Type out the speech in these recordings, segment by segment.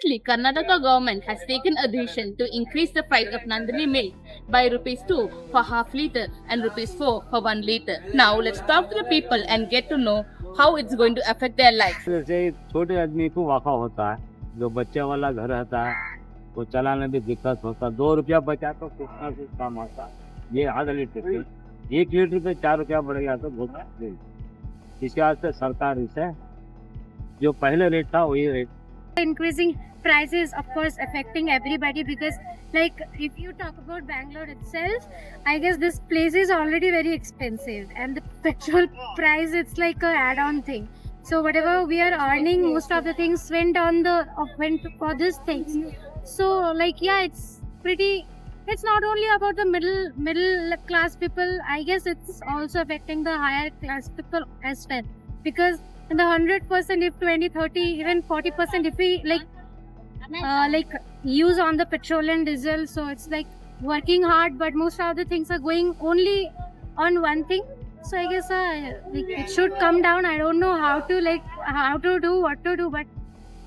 Recently, Karnataka government has taken a decision to increase the price of Nandini milk by rupees 2 for half liter and rupees 4 for 1 liter. Now let's talk to the people and get to know how it's going to affect their lives. जैसे छोटे आदमी को वाका होता है, जो बच्चे वाला घर रहता है, वो चलाने में दिक्कत होता है। 2 रुपया बचा तो कुछ ना कुछ काम आता है। ये आधा लीटर पे 1 लीटर पे 4 रुपया बढ़ गया तो बहुत है। इसके वास्ते सरकार इसे जो पहले रेट था वही rate increasing prices of course affecting everybody because like if you talk about Bangalore itself, I guess this place is already very expensive and the petrol price it's like a add-on thing. So whatever we are earning, most of the things went for these things. So like yeah, it's not only about the middle class people. I guess it's also affecting the higher class people as well because in the 100%, if 20, 30, even 40%, if we like use on the petrol and diesel, so it's like working hard, but most of the things are going only on one thing. So I guess like it should come down. I don't know how to do, what to do, but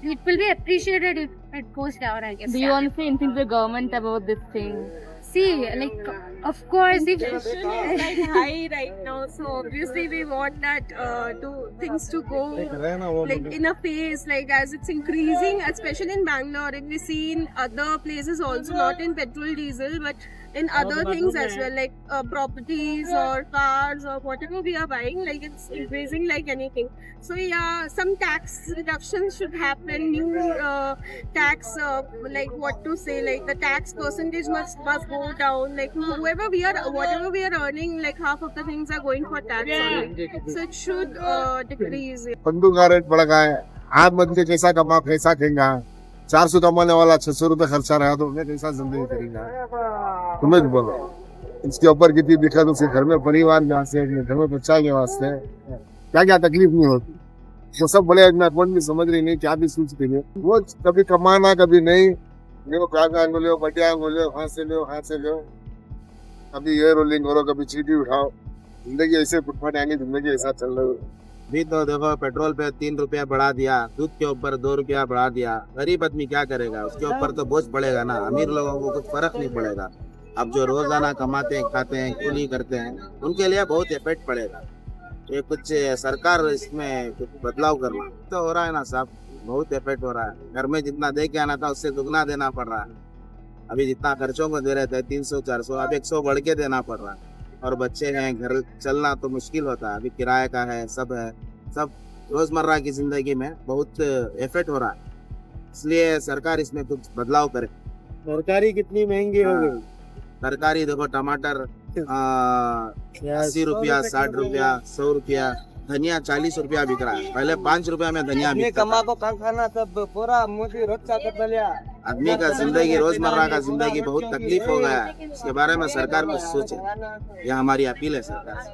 it will be appreciated if it goes down, I guess. Do you want to say anything to the government about this thing? See, like, of course, if Inflation is like high right now, so obviously we want that things to go like in a pace, like as it's increasing, especially in Bangalore. If we see in other places also, not in petrol, diesel, but in other things as well, like properties or cars or whatever we are buying, like it's increasing like anything. So yeah, some tax reductions should happen. New tax, like what to say, like the tax percentage must go down. Like whatever we are earning, like half of the things are going for tax only. So it should decrease. बंदूक का rate बढ़ गया है। आज बंदे कैसा कमा कैसा खेगा। 400 कमाने वाला 600 रुपए खर्चा रहा तो मैं कैसा जिंदगी करेगा। तुम्हें बोलो इसके ऊपर कितनी दिक्कत उसके घर में परिवार में से घर में बच्चा के वास्ते क्या क्या तकलीफ नहीं होती। वो सब बड़े भी समझ रही नहीं क्या भी सोचती है। वो कभी कमाना कभी नहीं। लो काका लो बटिया लो हाथ से लो कभी ये रोलिंग करो कभी चीटी उठाओ। जिंदगी ऐसे फुटपाथ आएंगे जिंदगी ऐसा चल रहा है। अभी तो देखो पेट्रोल पे 3 रुपया बढ़ा दिया, दूध के ऊपर 2 रुपया बढ़ा दिया। गरीब आदमी क्या करेगा, उसके ऊपर तो बोझ पड़ेगा ना। अमीर लोगों को कुछ फर्क नहीं पड़ेगा। अब जो रोजाना कमाते हैं खाते हैं कूली करते हैं उनके लिए बहुत इफेक्ट पड़ेगा। ये कुछ सरकार इसमें कुछ बदलाव करना तो हो रहा है ना साहब, बहुत इफेक्ट हो रहा है। घर में जितना दे के आना था उससे दुगना देना पड़ रहा है। अभी जितना खर्चों को दे रहे थे 300-400 अब 100 बढ़ के देना पड़ रहा है। और बच्चे हैं, घर चलना तो मुश्किल होता है। अभी किराए का है, सब रोजमर्रा की जिंदगी में बहुत इफेक्ट हो रहा है। इसलिए सरकार इसमें कुछ बदलाव करे। तरकारी कितनी महंगी हो गई। तरकारी देखो टमाटर 80 रुपया, 60 रुपया, 100 रुपया, धनिया 40 रुपया बिक रहा है। पहले 5 रुपया में धनिया बिकता था। आदमी का जिंदगी रोजमर्रा का जिंदगी बहुत तकलीफ हो गया है। इसके बारे में सरकार कुछ सोचे, यह हमारी अपील है सरकार से।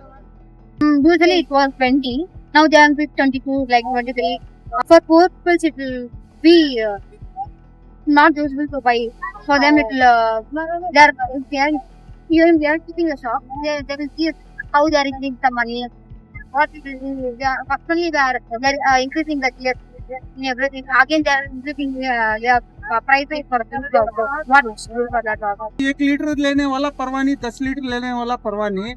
usually it was 20, now they are 22, like 23. For poor people it will be not useful to buy. For them it will, they are keeping a shop, they will see how they are getting the money. What it is, personally they are increasing the tier in everything. Again they are increasing their prices for things also. What for that also. 1 litre लेने वाला परवाह नहीं, 10 litre लेने वाला परवाह नहीं,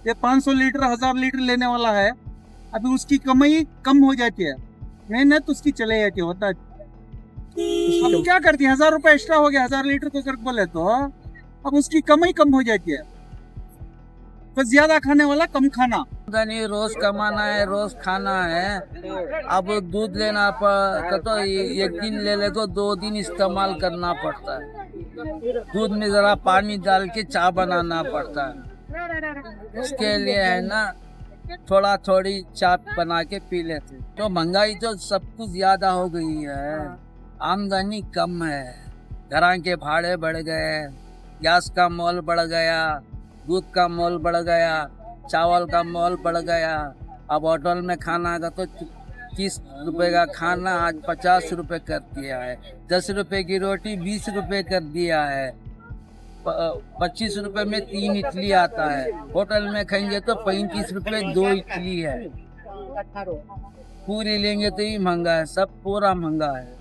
ये 500 litre 1000 litre लेने वाला है। अभी उसकी कमाई कम हो जाती है, मेहनत उसकी चले जाती है। होता अब क्या करती है, 1000 रुपए एक्स्ट्रा हो गया 1000 लीटर को कर बोले तो अब उसकी कमाई कम हो जाती है। तो ज्यादा खाने वाला कम खाना। नहीं, रोज कमाना है, रोज खाना है। अब दूध लेना पड़ता तो एक दिन ले ले तो 2 दिन इस्तेमाल करना पड़ता है। दूध में जरा पानी डाल के चाय बनाना पड़ता है। इसके लिए है ना थोड़ी चाय बना के पी लेते। तो महंगाई तो सब कुछ ज्यादा हो गई है, आमदनी कम है, घरों के भाड़े बढ़ गए, गैस का मोल बढ़ गया, दूध का मोल बढ़ गया, चावल का मोल बढ़ गया। अब होटल में खाना का तो 30 रुपए का खाना आज 50 रुपए कर दिया है। 10 रुपए की रोटी 20 रुपए कर दिया है। 25 रुपए में 3 इडली आता है। होटल में खाएंगे तो 35 रुपए 2 इडली है। पूरी लेंगे तो ही महंगा है, सब पूरा महंगा है।